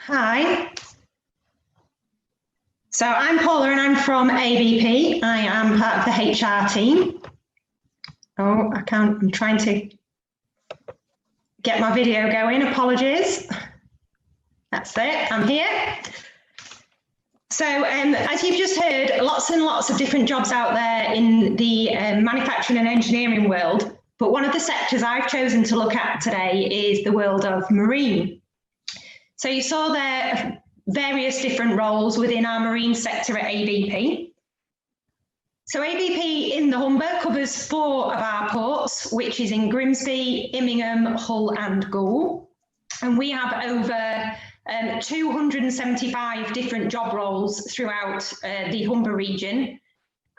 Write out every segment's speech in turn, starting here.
Hi. So I'm Paula and I'm from ABP. I am part of the HR team. Oh, I'm trying to get my video going. Apologies. That's it, I'm here. So as you've just heard, lots and lots of different jobs out there in the manufacturing and engineering world. But one of the sectors I've chosen to look at today is the world of marine. So you saw there various different roles within our marine sector at ABP. So ABP in the Humber covers 4 of our ports, which is in Grimsby, Immingham, Hull and Goole. And we have over 275 different job roles throughout the Humber region.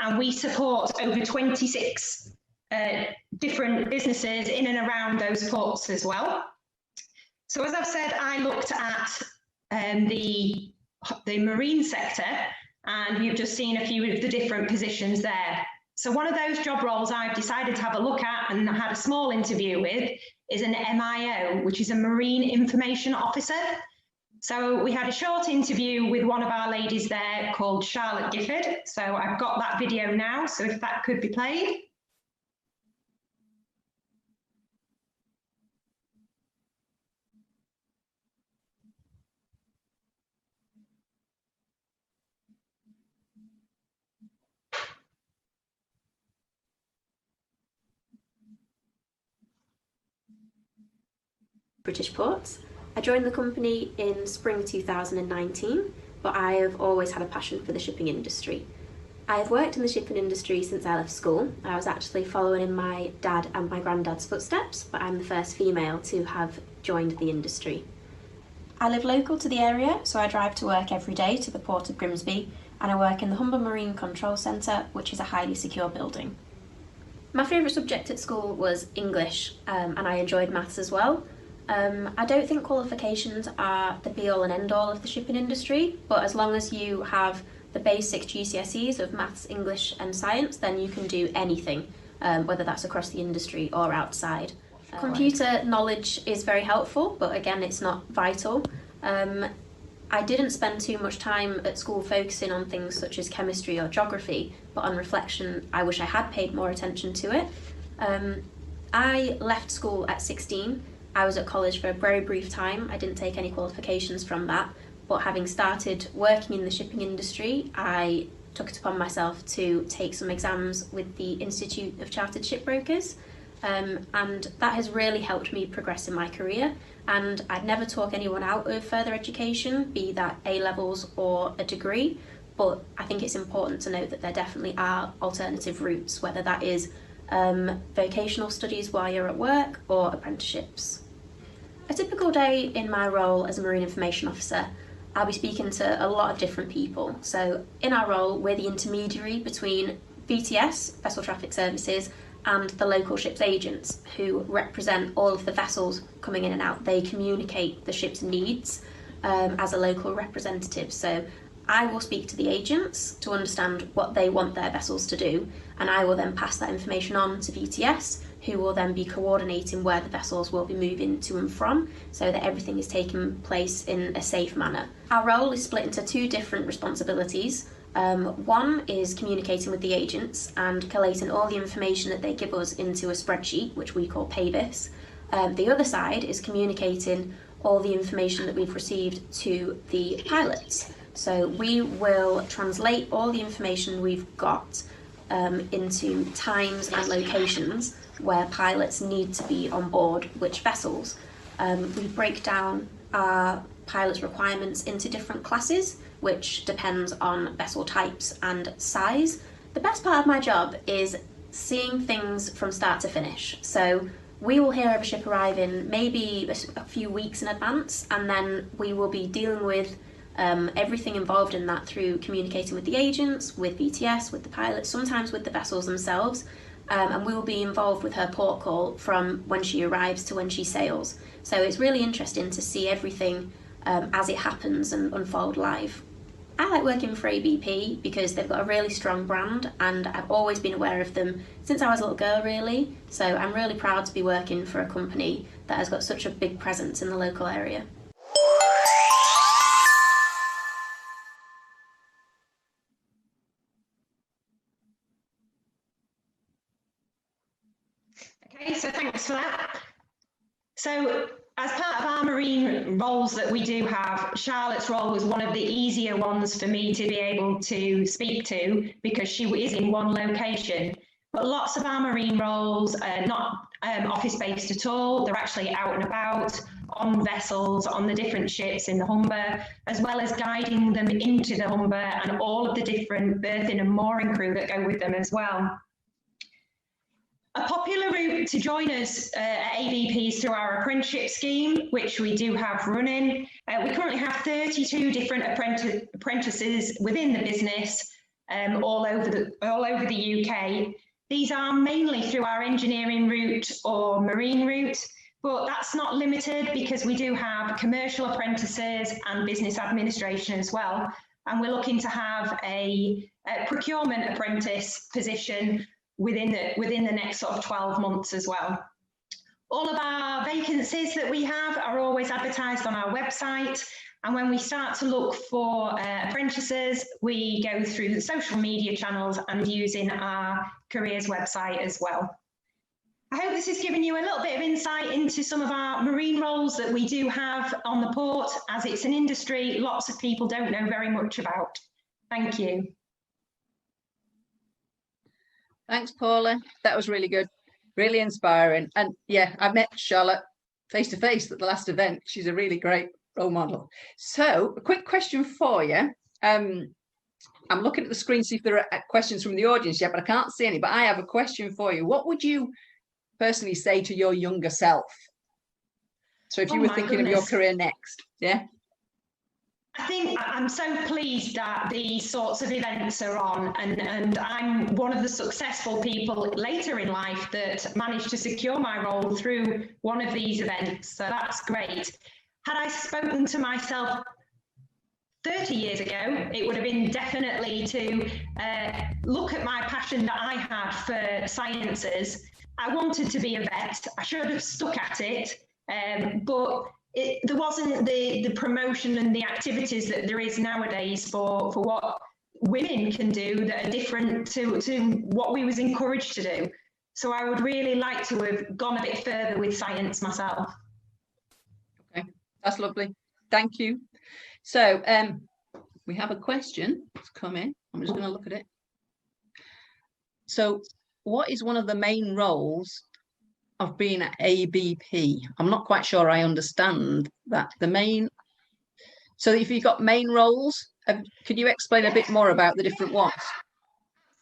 And we support over 26 different businesses in and around those ports as well. So as I've said, I looked at the marine sector, and you've just seen a few of the different positions there. So one of those job roles I've decided to have a look at and had a small interview with is an MIO, which is a Marine Information Officer. So we had a short interview with one of our ladies there called Charlotte Gifford. So I've got that video now, so if that could be played. British Ports. I joined the company in spring 2019, but I have always had a passion for the shipping industry. I have worked in the shipping industry since I left school. I was actually following in my dad and my granddad's footsteps, but I'm the first female to have joined the industry. I live local to the area, so I drive to work every day to the port of Grimsby, and I work in the Humber Marine Control Centre, which is a highly secure building. My favourite subject at school was English, and I enjoyed maths as well. I don't think qualifications are the be-all and end-all of the shipping industry, but as long as you have the basic GCSEs of maths, English and science, then you can do anything, whether that's across the industry or outside. Computer knowledge is very helpful, but again, it's not vital. I didn't spend too much time at school focusing on things such as chemistry or geography, but on reflection, I wish I had paid more attention to it. I left school at 16. I was at college for a very brief time. I didn't take any qualifications from that, but having started working in the shipping industry, I took it upon myself to take some exams with the Institute of Chartered Shipbrokers, and that has really helped me progress in my career. And I'd never talk anyone out of further education, be that A-levels or a degree, but I think it's important to note that there definitely are alternative routes, whether that is vocational studies while you're at work or apprenticeships. A typical day in my role as a Marine Information Officer, I'll be speaking to a lot of different people. So in our role, we're the intermediary between VTS, Vessel Traffic Services, and the local ships agents who represent all of the vessels coming in and out. They communicate the ship's needs as a local representative. So I will speak to the agents to understand what they want their vessels to do, and I will then pass that information on to VTS, who will then be coordinating where the vessels will be moving to and from, so that everything is taking place in a safe manner. Our role is split into 2 different responsibilities. One is communicating with the agents and collating all the information that they give us into a spreadsheet, which we call PAVIS. The other side is communicating all the information that we've received to the pilots. So we will translate all the information we've got into times and locations where pilots need to be on board which vessels. We break down our pilots' requirements into different classes, which depends on vessel types and size. The best part of my job is seeing things from start to finish. So we will hear of a ship arriving maybe a few weeks in advance, and then we will be dealing with everything involved in that through communicating with the agents, with VTS, with the pilots, sometimes with the vessels themselves, and we will be involved with her port call from when she arrives to when she sails. So it's really interesting to see everything as it happens and unfold live. I like working for ABP because they've got a really strong brand, and I've always been aware of them since I was a little girl really, so I'm really proud to be working for a company that has got such a big presence in the local area. Okay, so thanks for that. So as part of our marine roles that we do have, Charlotte's role was one of the easier ones for me to be able to speak to because she is in one location. But lots of our marine roles are not office-based at all. They're actually out and about on vessels, on the different ships in the Humber, as well as guiding them into the Humber and all of the different berthing and mooring crew that go with them as well. A popular route to join us at ABP is through our apprenticeship scheme, which we do have running. We currently have 32 different apprentices within the business all over the UK. These are mainly through our engineering route or marine route, but that's not limited because we do have commercial apprentices and business administration as well. And we're looking to have a procurement apprentice position within the next sort of 12 months as well. All of our vacancies that we have are always advertised on our website. And when we start to look for apprentices, we go through the social media channels and using our careers website as well. I hope this has given you a little bit of insight into some of our marine roles that we do have on the port, as it's an industry lots of people don't know very much about. Thank you. Thanks, Paula. That was really good, really inspiring. And yeah, I met Charlotte face to face at the last event. She's a really great role model. So a quick question for you. I'm looking at the screen, see if there are questions from the audience yet, but I can't see any. But I have a question for you. What would you personally say to your younger self? So if you were thinking of your career next, yeah? I think I'm so pleased that these sorts of events are on, and I'm one of the successful people later in life that managed to secure my role through one of these events. So that's great. Had I spoken to myself 30 years ago, it would have been definitely to look at my passion that I had for sciences. I wanted to be a vet. I should have stuck at it, but there wasn't the promotion and the activities that there is nowadays for what women can do that are different to what we was encouraged to do. So I would really like to have gone a bit further with science myself. Okay, that's lovely. Thank you. So we have a question that's come in. I'm just going to look at it. So what is one of the main roles of being at ABP? I'm not quite sure I understand that. So if you've got main roles, could you explain a bit more about the different ones?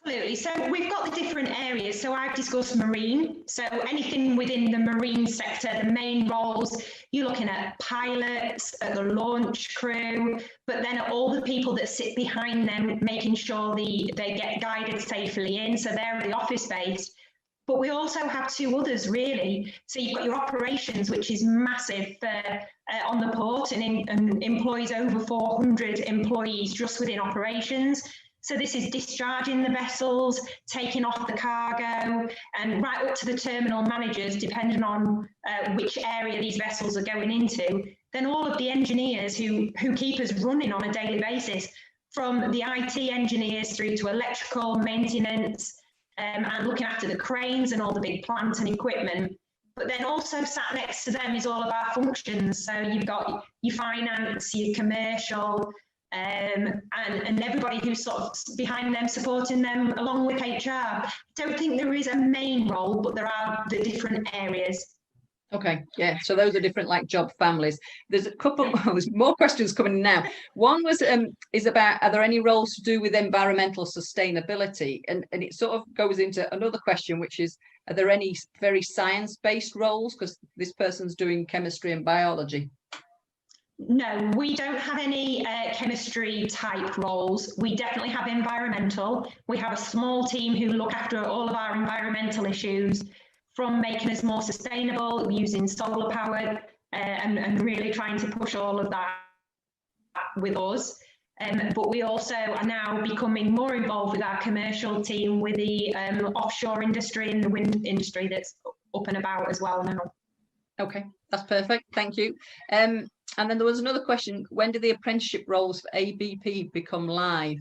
Absolutely. So we've got the different areas. So I've discussed marine. So anything within the marine sector, the main roles, you're looking at pilots, at the launch crew, but then all the people that sit behind them, making sure they get guided safely in. So they're the office based. But we also have two others, really. So you've got your operations, which is massive on the port and employs over 400 employees just within operations. So this is discharging the vessels, taking off the cargo, and right up to the terminal managers, depending on which area these vessels are going into. Then all of the engineers who keep us running on a daily basis, from the IT engineers through to electrical maintenance, and looking after the cranes and all the big plant and equipment. But then also sat next to them is all of our functions. So you've got your finance, your commercial, and everybody who's sort of behind them, supporting them along with HR. I don't think there is a main role, but there are the different areas. Okay, yeah, so those are different like job families. There's a couple, there's more questions coming in now. One was is about, are there any roles to do with environmental sustainability? And it sort of goes into another question, which is, are there any very science-based roles? Because this person's doing chemistry and biology. No, we don't have any chemistry type roles. We definitely have environmental. We have a small team who look after all of our environmental issues, from making us more sustainable, using solar power, and really trying to push all of that with us. But we also are now becoming more involved with our commercial team with the offshore industry and the wind industry that's up and about as well now. Okay, that's perfect. Thank you. And then there was another question. When do the apprenticeship roles for ABP become live?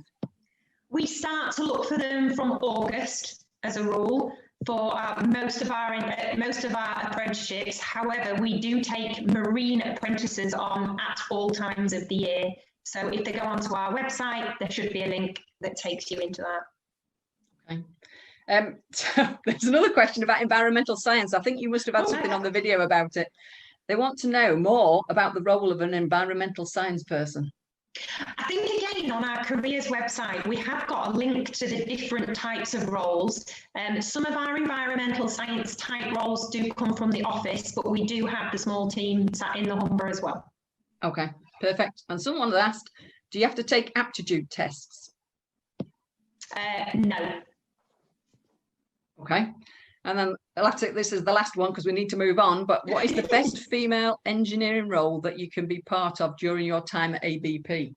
We start to look for them from August as a rule. for most of our apprenticeships. However, we do take marine apprentices on at all times of the year. So if they go onto our website, there should be a link that takes you into that. Okay. So there's another question about environmental science. I think you must have had something on the video about it. They want to know more about the role of an environmental science person. I think, again, on our careers website, we have got a link to the different types of roles. Some of our environmental science type roles do come from the office, but we do have the small team sat in the Humber as well. Okay, perfect. And someone has asked, do you have to take aptitude tests? No. Okay. And then this is the last one because we need to move on. But what is the best female engineering role that you can be part of during your time at ABP?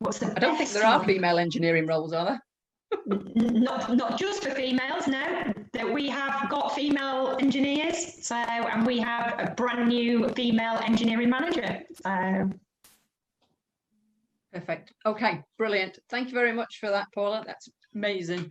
I don't think there are female engineering roles, are there? Not just for females, no. That we have got female engineers, and we have a brand new female engineering manager. Perfect. Okay, brilliant. Thank you very much for that, Paula. That's amazing.